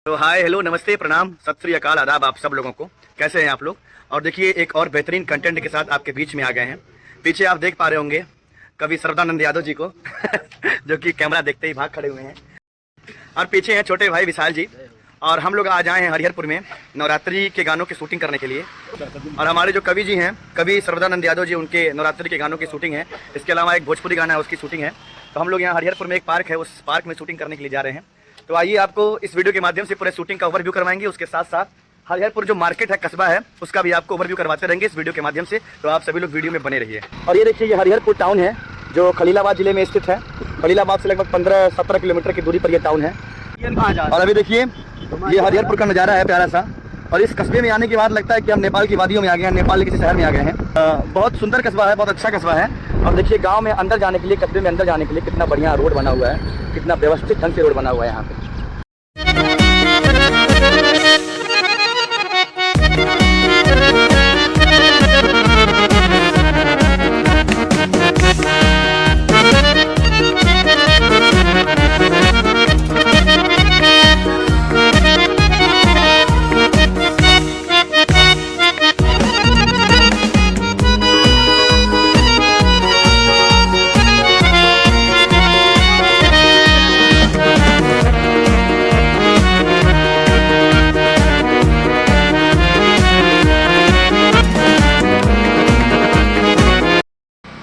तो hi hello नमस्ते प्रणाम सत श्री अकाल आदाब आप सब लोगों को। कैसे हैं आप लोग। और देखिए एक और बेहतरीन कंटेंट के साथ आपके बीच में आ गए हैं। पीछे आप देख पा रहे होंगे कवि सर्वदानंद यादव जी को जो कि कैमरा देखते ही भाग खड़े हुए हैं। और पीछे हैं छोटे भाई विशाल जी। और हम लोग आज आए हैं हरिहरपुर में नवरात्रि के गानों की शूटिंग करने के लिए। और हमारे जो कवि जी हैं कवि सर्वदानंद यादव जी, उनके नवरात्रि के गानों की शूटिंग है। इसके अलावा एक भोजपुरी गाना है उसकी शूटिंग है। तो हम लोग यहाँ हरिहरपुर में एक पार्क है, उस पार्क में शूटिंग करने के लिए जा रहे हैं। तो आइए आपको इस वीडियो के माध्यम से पूरे शूटिंग का ओवरव्यू करवाएंगे। उसके साथ साथ हरिहरपुर जो मार्केट है, कस्बा है, उसका भी आपको ओवरव्यू करवाते रहेंगे इस वीडियो के माध्यम से। तो आप सभी लोग वीडियो में बने रहिए। और ये देखिए ये हरिहरपुर टाउन है जो खलीलाबाद जिले में स्थित है। खलीलाबाद से लगभग 15-17 किलोमीटर की दूरी पर यह टाउन है। और अभी देखिए ये हरिहरपुर का नज़ारा है प्यारा सा। और इस कस्बे में आने के बाद लगता है कि हम नेपाल की वादियों में आ गए हैं, नेपाल के किसी शहर में आ गए हैं। बहुत सुंदर कस्बा है, बहुत अच्छा कस्बा है। और देखिए गांव में अंदर जाने के लिए, कस्बे में अंदर जाने के लिए कितना बढ़िया रोड बना हुआ है, कितना व्यवस्थित ढंग से रोड बना हुआ है यहाँ पे।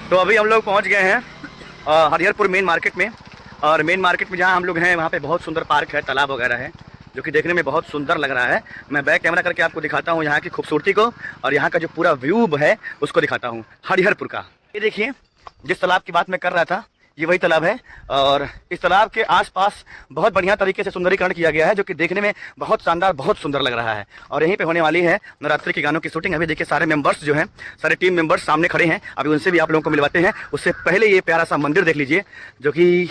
तो अभी हम लोग पहुंच गए हैं हरिहरपुर मेन मार्केट में। और मेन मार्केट में जहां हम लोग हैं वहां पे बहुत सुंदर पार्क है, तालाब वगैरह है, जो कि देखने में बहुत सुंदर लग रहा है। मैं बैक कैमरा करके आपको दिखाता हूं यहाँ की खूबसूरती को, और यहाँ का जो पूरा व्यू है उसको दिखाता हूँ हरिहरपुर का। ये देखिए जिस तालाब की बात मैं कर रहा था ये वही तालाब है। और इस तालाब के आसपास बहुत बढ़िया तरीके से सुंदरीकरण किया गया है, जो कि देखने में बहुत शानदार, बहुत सुंदर लग रहा है। और यहीं पे होने वाली है नवरात्रि के गानों की शूटिंग। अभी देखिए सारे मेंबर्स जो हैं, सारे टीम मेंबर्स सामने खड़े हैं। अभी उनसे भी आप लोगों को मिलवाते हैं। उससे पहले ये प्यारा सा मंदिर देख लीजिए, जो कि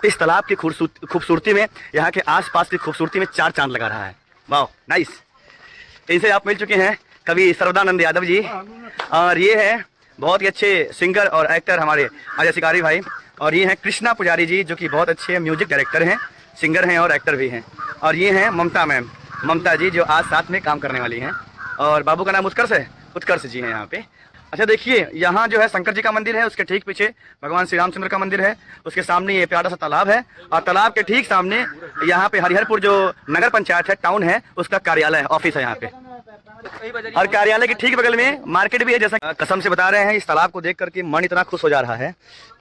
इस तालाब की खूबसूरती में, यहाँ के आसपास की खूबसूरती में चार चांद लगा रहा है। वाह नाइस। इनसे आप मिल चुके हैं कवि सर्वदानंद यादव जी। और ये है बहुत ही अच्छे सिंगर और एक्टर हमारे अजय शिकारी भाई। और ये हैं कृष्णा पुजारी जी, जो कि बहुत अच्छे म्यूजिक डायरेक्टर हैं, सिंगर हैं और एक्टर भी हैं। और ये हैं ममता मैम, ममता जी, जो आज साथ में काम करने वाली हैं। और बाबू का नाम उत्कर्ष है, उत्कर्ष जी हैं यहाँ पे। अच्छा देखिए यहाँ जो है शंकर जी का मंदिर है, उसके ठीक पीछे भगवान श्री रामचंद्र का मंदिर है, उसके सामने ये प्यारा सा तालाब है। और तालाब के ठीक सामने यहाँ पे हरिहरपुर जो नगर पंचायत है, टाउन है, उसका कार्यालय है, ऑफिस है यहाँ पे। और कार्यालय के ठीक बगल में मार्केट भी है। जैसा कसम से बता रहे हैं, इस तालाब को देख करके मन इतना खुश हो जा रहा है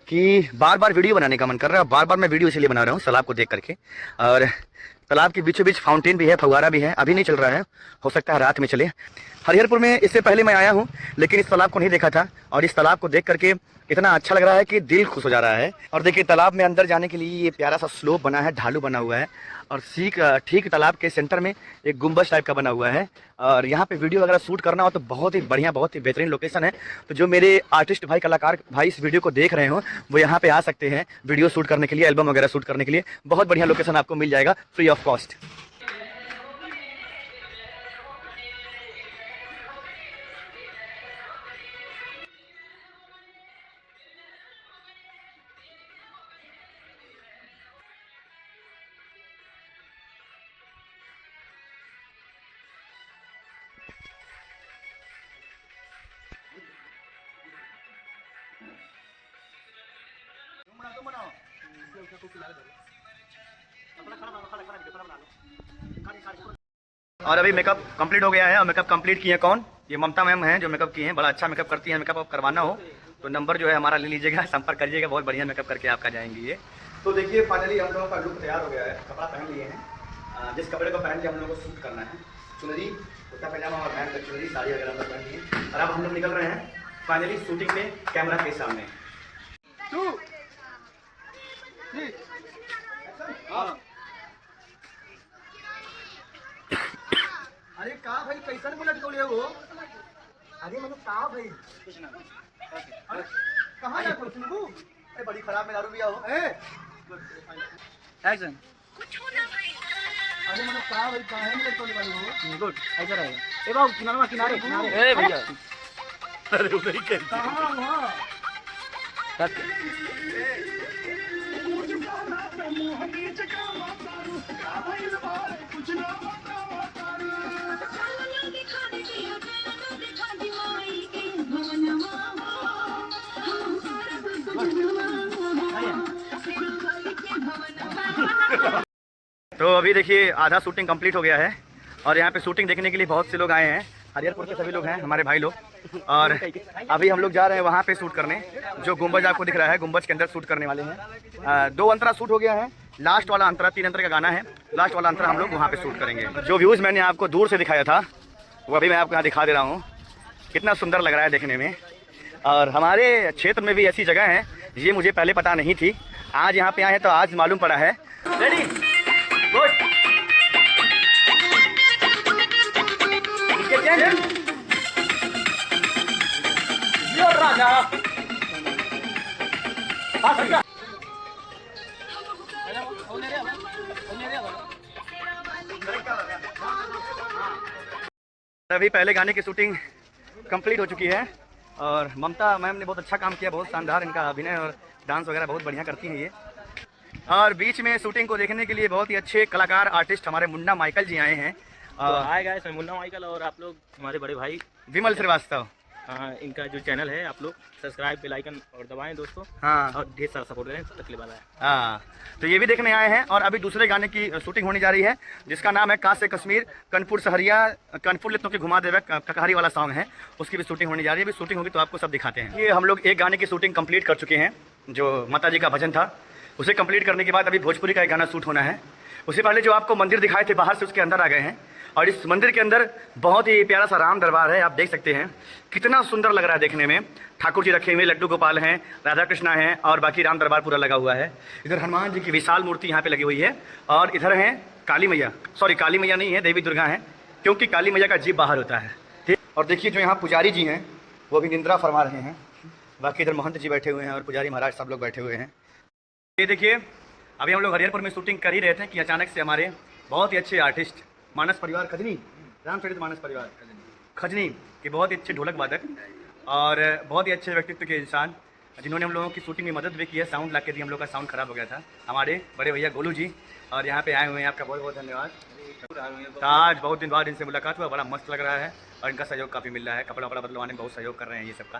कि बार बार वीडियो बनाने का मन कर रहा है। बार बार मैं वीडियो इसलिए बना रहा हूँ तालाब को देख करके। और तालाब के बीचों बीच फाउंटेन भी है, फव्वारा भी है। अभी नहीं चल रहा है, हो सकता है रात में चले। हरिहरपुर में इससे पहले मैं आया हूँ, लेकिन इस तालाब को नहीं देखा था। और इस तालाब को देख करके इतना अच्छा लग रहा है कि दिल खुश हो जा रहा है। और देखिए तालाब में अंदर जाने के लिए ये प्यारा सा स्लोप बना है, ढालू बना हुआ है। और ठीक तालाब के सेंटर में एक गुंबज टाइप का बना हुआ है। और यहाँ पे वीडियो वगैरह शूट करना हो तो बहुत ही बढ़िया, बहुत ही बेहतरीन लोकेशन है। तो जो मेरे आर्टिस्ट भाई, कलाकार भाई इस वीडियो को देख रहे हो, वो यहाँ पे आ सकते हैं वीडियो शूट करने के लिए, एल्बम वगैरह शूट करने के लिए। बहुत बढ़िया लोकेशन आपको मिल जाएगा फ्री ऑफ कॉस्ट। और अभी मेकअप कंप्लीट हो गया है। और मेकअप कंप्लीट किए कौन? ये ममता मैम हैं जो मेकअप की हैं। बड़ा अच्छा मेकअप करती हैं। मेकअप आप करवाना हो तो नंबर जो है हमारा ले लीजिएगा, संपर्क करिएगा। बहुत बढ़िया मेकअप करके आपका जाएंगी ये। तो देखिए फाइनली हम लोगों का लुक तैयार हो गया है। कपड़ा पहन लिए हैं, जिस कपड़े को पहन के हम लोगों को शूट करना है, चुनरी, कुर्ता पैजामा और पैंट, चुनरी, साड़ी वगैरह हम लोग पहन लिए। और अब हम लोग निकल रहे हैं फाइनली शूटिंग में कैमरा के सामने। अरे कहा भाई कैसा बुलेट को ले वो? अरे मतलब कहा भाई कुछ ना कहाँ जा रहे हो? अरे बड़ी खराब में दारू पिया हो। एक्शन कुछ हो ना भाई। अरे मतलब कहा भाई कहाँ है बुलेट को ले वाली हो? गुड ऐसा रहेगा। ए बाबू किनारे किनारे किनारे। ए भैया अरे उधर ही कहाँ वहाँ कुछ अभी देखिए आधा शूटिंग कंप्लीट हो गया है और यहाँ पे शूटिंग देखने के लिए बहुत से लोग आए हैं। हरिहरपुर के सभी लोग हैं, हमारे भाई लोग। और अभी हम लोग जा रहे हैं वहाँ पे शूट करने, जो गुंबज आपको दिख रहा है, गुंबज के अंदर शूट करने वाले हैं। 2 अंतरा शूट हो गया है, लास्ट वाला अंतरा 3 अंतरा का गाना है, लास्ट वाला अंतरा हम लोग वहाँ पे शूट करेंगे। जो व्यूज़ मैंने आपको दूर से दिखाया था वो अभी मैं आपको यहाँ दिखा दे रहा हूँ। कितना सुंदर लग रहा है देखने में। और हमारे क्षेत्र में भी ऐसी जगह है, ये मुझे पहले पता नहीं थी, आज यहाँ पे आए हैं तो आज मालूम पड़ा है। रेडी गुड राजा अभी पहले गाने की शूटिंग कंप्लीट हो चुकी है और ममता मैम ने बहुत अच्छा काम किया, बहुत शानदार इनका अभिनय और डांस वगैरह बहुत बढ़िया करती हैं ये। और बीच में शूटिंग को देखने के लिए बहुत ही अच्छे कलाकार आर्टिस्ट हमारे मुन्ना माइकल जी आए हैं। हाय गाइस, मैं मुन्ना माइकल और आप लोग हमारे बड़े भाई विमल श्रीवास्तव। हाँ, इनका जो चैनल है आप लोग सब्सक्राइब बेल आइकन और दबाएं दोस्तों। हाँ, और ढेर सारा सपोर्ट करें, तकलीफ वाला है। हाँ, तो ये भी देखने आए हैं। और अभी दूसरे गाने की शूटिंग होने जा रही है जिसका नाम है काश से कश्मीर कनपुर सहरिया कनपुर लेतों की घुमा देवे ककहरी वाला सॉन्ग है, उसकी भी शूटिंग होने जा रही है। अभी शूटिंग होगी तो आपको सब दिखाते हैं। ये हम लोग एक गाने की शूटिंग कंप्लीट कर चुके हैं, जो माता जी का भजन था, उसे कंप्लीट करने के बाद अभी भोजपुरी का एक गाना शूट होना है। उससे पहले जो आपको मंदिर दिखाए थे बाहर से, उसके अंदर आ गए हैं। और इस मंदिर के अंदर बहुत ही प्यारा सा राम दरबार है, आप देख सकते हैं कितना सुंदर लग रहा है देखने में। ठाकुर जी रखे हुए, लड्डू गोपाल हैं, राधा कृष्णा हैं और बाकी राम दरबार पूरा लगा हुआ है। इधर हनुमान जी की विशाल मूर्ति यहाँ पे लगी हुई है और इधर हैं काली मैया, सॉरी काली मैया नहीं है, देवी दुर्गा हैं, क्योंकि काली मैया का जीव बाहर होता है। ठीक, और देखिए जो यहाँ पुजारी जी हैं वो भी निंद्रा फरमा रहे हैं, बाकी इधर महंत जी बैठे हुए हैं और पुजारी महाराज सब लोग बैठे हुए हैं। ये देखिए अभी हम लोग हरिहरपुर में शूटिंग कर ही रहे थे कि अचानक से हमारे बहुत ही अच्छे आर्टिस्ट मानस परिवार खजनी, रामचरित मानस परिवार खजनी के बहुत ही अच्छे ढोलक वादक और बहुत ही अच्छे व्यक्तित्व के इंसान, जिन्होंने हम लोगों की शूटिंग में मदद भी की है। साउंड ला के दी, हम लोग का साउंड खराब हो गया था, हमारे बड़े भैया गोलू जी, और यहाँ पे आए हुए हैं, आपका बहुत बहुत धन्यवाद। तो आज बहुत दिन बाद इनसे मुलाकात हुआ, बड़ा मस्त लग रहा है और इनका सहयोग काफ़ी मिल रहा है। कपड़ा वपड़ा बदलवाने में बहुत सहयोग कर रहे हैं ये सबका।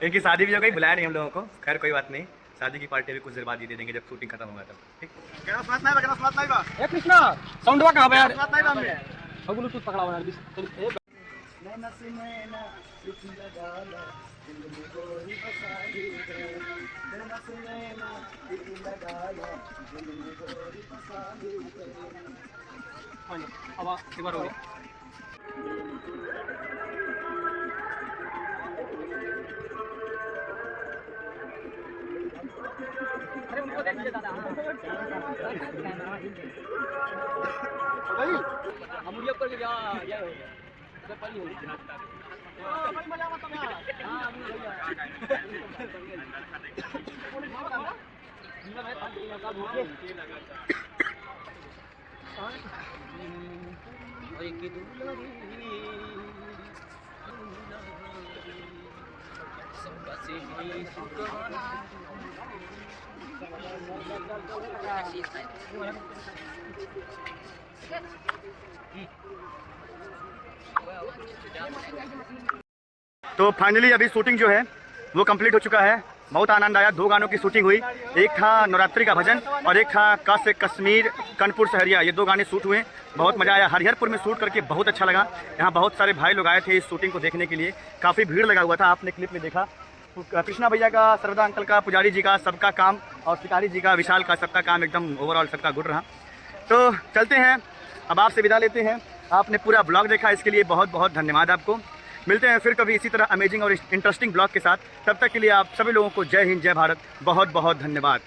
इनकी शादी भी हो गई, बुलाया नहीं हम लोगों को, खैर कोई बात नहीं, शादी की पार्टी भी कुछ देर बाद ही दे देंगे जब शूटिंग खत्म होगा तब। ठीक, ए कृष्णा, साउंडवा कहां बे यार? अब ब्लूटूथ पकड़ा हुआ यार। अब एक बार हो गया। तो फाइनली अभी शूटिंग जो है वो कंप्लीट हो चुका है। बहुत आनंद आया, 2 गानों की शूटिंग हुई, एक था नवरात्रि का भजन और एक था काश से कश्मीर कनपुर सहरिया। ये 2 गाने शूट हुए, बहुत मज़ा आया। हरिहरपुर में शूट करके बहुत अच्छा लगा। यहाँ बहुत सारे भाई लोग आए थे इस शूटिंग को देखने के लिए, काफ़ी भीड़ लगा हुआ था, आपने क्लिप में देखा। कृष्णा भैया का, सरदा अंकल का, पुजारी जी का, सबका काम, और शिकारी जी का, विशाल का, सबका काम एकदम ओवरऑल सबका गुड रहा। तो चलते हैं, अब आपसे विदा लेते हैं। आपने पूरा ब्लॉग देखा, इसके लिए बहुत बहुत धन्यवाद आपको। मिलते हैं फिर कभी इसी तरह अमेजिंग और इंटरेस्टिंग ब्लॉग के साथ। तब तक के लिए आप सभी लोगों को जय हिंद, जय भारत, बहुत बहुत धन्यवाद।